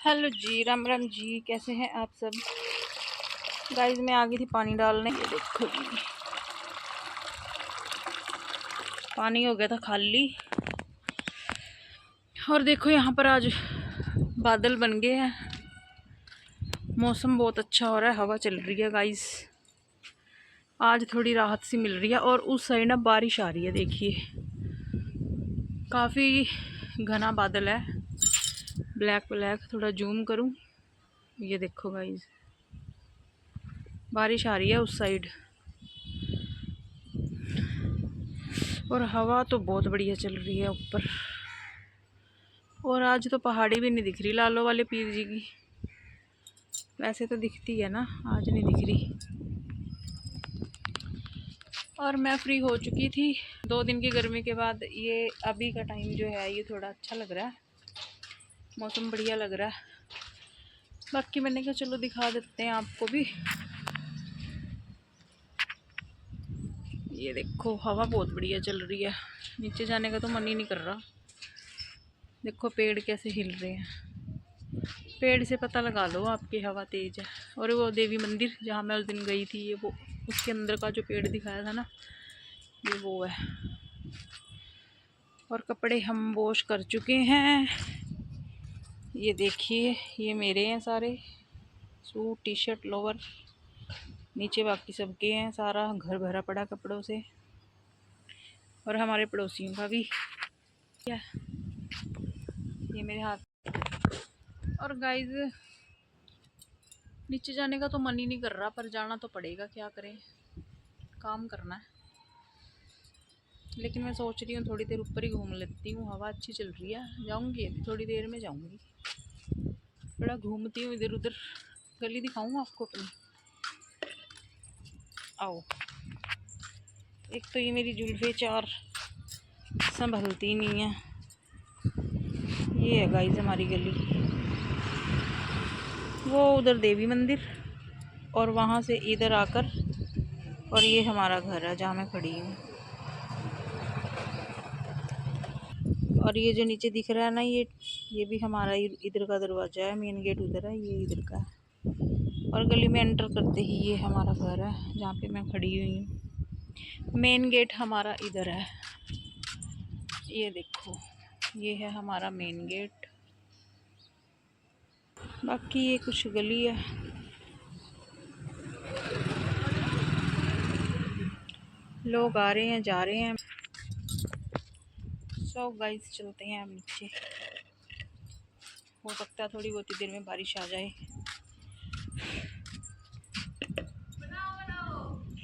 Hello जी, राम राम जी, कैसे हैं आप सब। गाइस मैं आ गई थी पानी डालने। ये देखो जी, पानी हो गया था खाली। और देखो यहाँ पर आज बादल बन गए हैं, मौसम बहुत अच्छा हो रहा है, हवा चल रही है गाइस। आज थोड़ी राहत सी मिल रही है। और उस साइड ना बारिश आ रही है, देखिए काफ़ी घना बादल है, ब्लैक ब्लैक। थोड़ा जूम करूँ, ये देखो गाइस, बारिश आ रही है उस साइड। और हवा तो बहुत बढ़िया चल रही है ऊपर। और आज तो पहाड़ी भी नहीं दिख रही लालो वाले पीर जी की। वैसे तो दिखती है ना, आज नहीं दिख रही। और मैं फ्री हो चुकी थी 2 दिन की गर्मी के बाद। ये अभी का टाइम जो है ये थोड़ा अच्छा लग रहा है, मौसम बढ़िया लग रहा है। बाकी मैंने कहा चलो दिखा देते हैं आपको भी। ये देखो हवा बहुत बढ़िया चल रही है, नीचे जाने का तो मन ही नहीं कर रहा। देखो पेड़ कैसे हिल रहे हैं, पेड़ से पता लगा लो आपकी हवा तेज है। और वो देवी मंदिर जहाँ मैं उस दिन गई थी, ये वो उसके अंदर का जो पेड़ दिखाया था ना, ये वो है। और कपड़े हम वॉश कर चुके हैं। ये देखिए, ये मेरे हैं सारे सूट टी शर्ट लोवर, नीचे बाकी सबके हैं। सारा घर भरा पड़ा कपड़ों से। और हमारे पड़ोसियों का भी। क्या ये मेरे हाथ। और गाइस नीचे जाने का तो मन ही नहीं कर रहा, पर जाना तो पड़ेगा, क्या करें, काम करना है। लेकिन मैं सोच रही हूँ थोड़ी देर ऊपर ही घूम लेती हूँ, हवा अच्छी चल रही है। जाऊँगी अभी थोड़ी देर में जाऊँगी, थोड़ा घूमती हूँ इधर उधर। गली दिखाऊँ आपको अपनी, आओ। एक तो ये मेरी जुल्फे चार संभलती नहीं है। ये है गाइस हमारी गली, वो उधर देवी मंदिर, और वहाँ से इधर आकर, और ये हमारा घर है जहाँ मैं खड़ी हूँ। और ये जो नीचे दिख रहा है ना, ये भी हमारा इधर का दरवाज़ा है। मेन गेट उधर है, ये इधर का है। और गली में एंटर करते ही ये हमारा घर है जहाँ पे मैं खड़ी हुई हूँ। मेन गेट हमारा इधर है, ये देखो, ये है हमारा मेन गेट। बाकी ये कुछ गली है, लोग आ रहे हैं जा रहे हैं। सो गाइस चलते हैं अब नीचे। हो सकता है थोड़ी बहुत ही देर में बारिश आ जाए।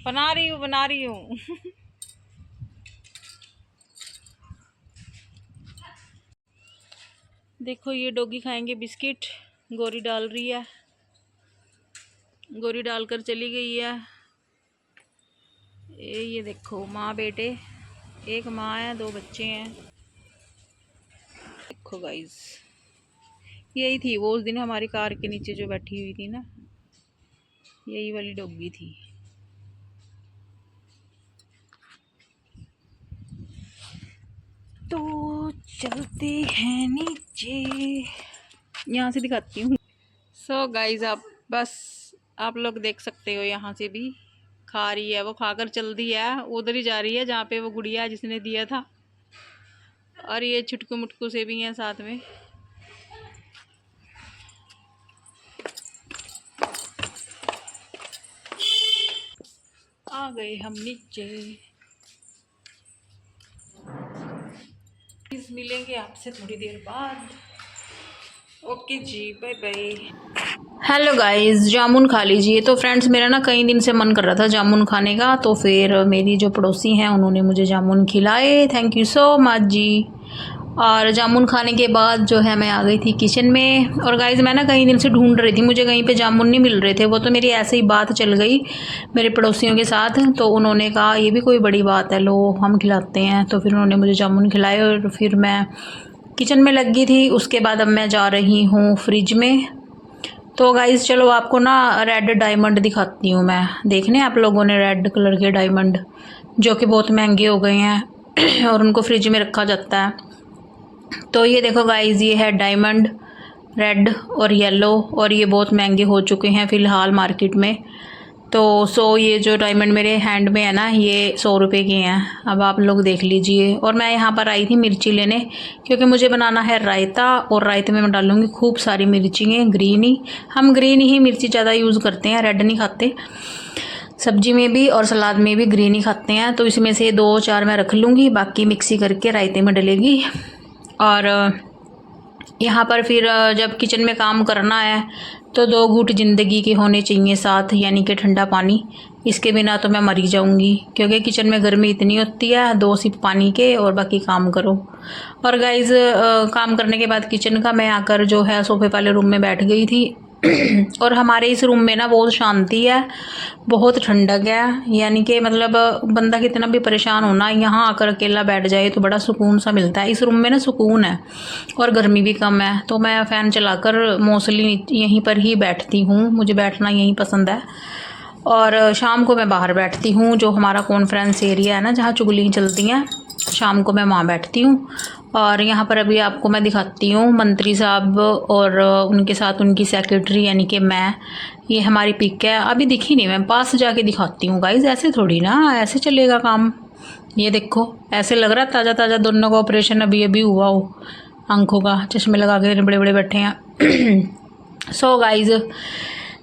बना रही हूँ देखो ये डॉगी खाएंगे बिस्किट, गोरी डाल रही है, गोरी डालकर चली गई है। ये देखो माँ बेटे, एक माँ है, 2 बच्चे हैं। देखो गाइस, यही थी वो उस दिन हमारी कार के नीचे जो बैठी हुई थी ना, यही वाली डॉगी थी। तो चलते हैं नीचे, यहाँ से दिखाती हूँ। सो गाइस आप बस आप लोग देख सकते हो, यहाँ से भी खा रही है। वो खाकर चल दी है, उधर ही जा रही है जहाँ पे वो गुड़िया जिसने दिया था। और ये छुटकू मुटकू से भी हैं साथ में। आ गए हम नीचे। मिलेंगे आपसे थोड़ी देर बाद। ओके जी, बाय बाय। हेलो गाइस, जामुन खा लीजिए। तो फ्रेंड्स मेरा ना कई दिन से मन कर रहा था जामुन खाने का, तो फिर मेरी जो पड़ोसी हैं उन्होंने मुझे जामुन खिलाए। थैंक यू सो मच जी। और जामुन खाने के बाद जो है मैं आ गई थी किचन में। और गाइस मैं ना कई दिन से ढूंढ रही थी, मुझे कहीं पे जामुन नहीं मिल रहे थे। वो तो मेरी ऐसे ही बात चल गई मेरे पड़ोसियों के साथ, तो उन्होंने कहा ये भी कोई बड़ी बात है, लो हम खिलाते हैं। तो फिर उन्होंने मुझे जामुन खिलाए और फिर मैं किचन में लगी थी। उसके बाद अब मैं जा रही हूँ फ्रिज में। तो गाइज़ चलो आपको ना रेड डायमंड दिखाती हूँ मैं। देखने आप लोगों ने रेड कलर के डायमंड, जो कि बहुत महंगे हो गए हैं और उनको फ्रिज में रखा जाता है। तो ये देखो गाइज़, ये है डायमंड, रेड और येलो, और ये बहुत महंगे हो चुके हैं फ़िलहाल मार्केट में। तो ये जो डायमंड मेरे हैंड में है ना, ये 100 रुपये के हैं। अब आप लोग देख लीजिए। और मैं यहाँ पर आई थी मिर्ची लेने, क्योंकि मुझे बनाना है रायता, और रायते में मैं डालूँगी खूब सारी मिर्ची हैं, ग्रीन ही। हम ग्रीन ही मिर्ची ज़्यादा यूज़ करते हैं, रेड नहीं खाते। सब्जी में भी और सलाद में भी ग्रीन ही खाते हैं। तो इसमें से 2-4 मैं रख लूँगी, बाकी मिक्सी करके रायते में डलेगी। और यहाँ पर फिर जब किचन में काम करना है तो 2 घूंट ज़िंदगी के होने चाहिए साथ, यानी कि ठंडा पानी। इसके बिना तो मैं मर ही जाऊँगी, क्योंकि किचन में गर्मी इतनी होती है, 2 सिप पानी के और बाकी काम करो। और गाइज़ काम करने के बाद किचन का मैं आकर जो है सोफे वाले रूम में बैठ गई थी। और हमारे इस रूम में ना बहुत शांति है, बहुत ठंडक है, यानी कि मतलब बंदा कितना भी परेशान हो ना, यहाँ आकर अकेला बैठ जाए तो बड़ा सुकून सा मिलता है। इस रूम में ना सुकून है और गर्मी भी कम है, तो मैं फ़ैन चलाकर मोस्टली यहीं पर ही बैठती हूँ, मुझे बैठना यहीं पसंद है। और शाम को मैं बाहर बैठती हूँ, जो हमारा कॉन्फ्रेंस एरिया है ना, जहाँ चुगलियाँ चलती हैं, शाम को मैं वहाँ बैठती हूँ। और यहाँ पर अभी आपको मैं दिखाती हूँ मंत्री साहब और उनके साथ उनकी सेक्रेटरी, यानी कि मैं। ये हमारी पिक है, अभी दिखी नहीं, मैं पास जाके दिखाती हूँ गाइज़। ऐसे थोड़ी ना, ऐसे चलेगा काम। ये देखो, ऐसे लग रहा है ताज़ा ताज़ा दोनों का ऑपरेशन अभी अभी हुआ हो। आंखों का चश्मे लगा के बड़े बड़े बैठे हैं। सो गाइज़,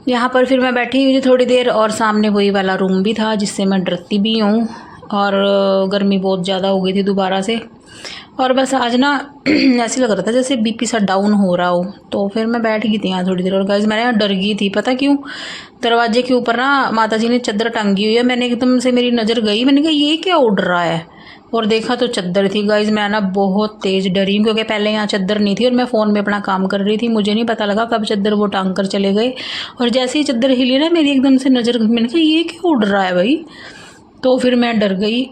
यहाँ पर फिर मैं बैठी हुई थी थोड़ी देर, और सामने वही वाला रूम भी था जिससे मैं डरती भी हूँ। और गर्मी बहुत ज़्यादा हो गई थी दोबारा से, और बस आज ना ऐसे लग रहा था जैसे बीपी सा डाउन हो रहा हो। तो फिर मैं बैठ गई थी यहाँ थोड़ी देर। और गाइस मैं यहाँ डर गई थी, पता क्यों? दरवाजे के ऊपर ना माता जी ने चादर टांगी हुई है, मैंने एकदम से मेरी नज़र गई, मैंने कहा ये क्या उड़ रहा है, और देखा तो चादर थी। गाइज मैं ना बहुत तेज़ डरी, क्योंकि पहले यहाँ चादर नहीं थी और मैं फ़ोन में अपना काम कर रही थी, मुझे नहीं पता लगा कब चादर वो टांग कर चले गए। और जैसे ही चादर हिली ना, मेरी एकदम से नज़र, मैंने कहा ये क्या उड़ रहा है भाई। तो फिर मैं डर गई।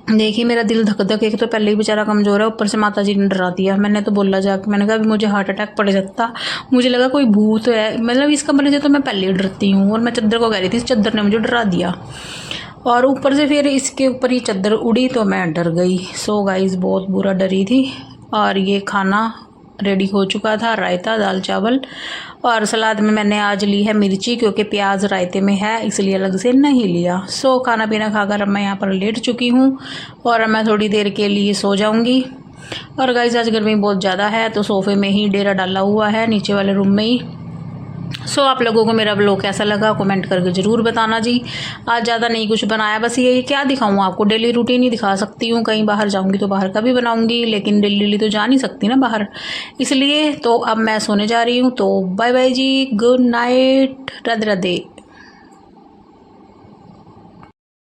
देखिए मेरा दिल धक धक, एक तो पहले ही बेचारा कमज़ोर है, ऊपर से माता जी ने डरा दिया। मैंने तो बोला जाके, मैंने कहा अभी मुझे हार्ट अटैक पड़ सकता, मुझे लगा कोई भूत है, मतलब इस कमरे से तो मैं पहले ही डरती हूँ। और मैं चादर को कह रही थी, इस चादर ने मुझे डरा दिया, और ऊपर से फिर इसके ऊपर ही चादर उड़ी तो मैं डर गई। सो गाइस बहुत बुरा डरी थी। और ये खाना रेडी हो चुका था, रायता, दाल चावल, और सलाद में मैंने आज ली है मिर्ची, क्योंकि प्याज रायते में है इसलिए अलग से नहीं लिया। सो खाना पीना खाकर अब मैं यहाँ पर लेट चुकी हूँ, और मैं थोड़ी देर के लिए सो जाऊँगी। और गाइस आज गर्मी बहुत ज़्यादा है, तो सोफ़े में ही डेरा डाला हुआ है, नीचे वाले रूम में ही। सो आप लोगों को मेरा व्लॉग कैसा लगा कमेंट करके ज़रूर बताना जी। आज ज़्यादा नहीं कुछ बनाया, बस ये क्या दिखाऊँ आपको, डेली रूटीन ही दिखा सकती हूँ। कहीं बाहर जाऊँगी तो बाहर का भी बनाऊँगी, लेकिन डेली तो जा नहीं सकती ना बाहर, इसलिए। तो अब मैं सोने जा रही हूँ, तो बाय बाय जी, गुड नाइट, राधे राधे।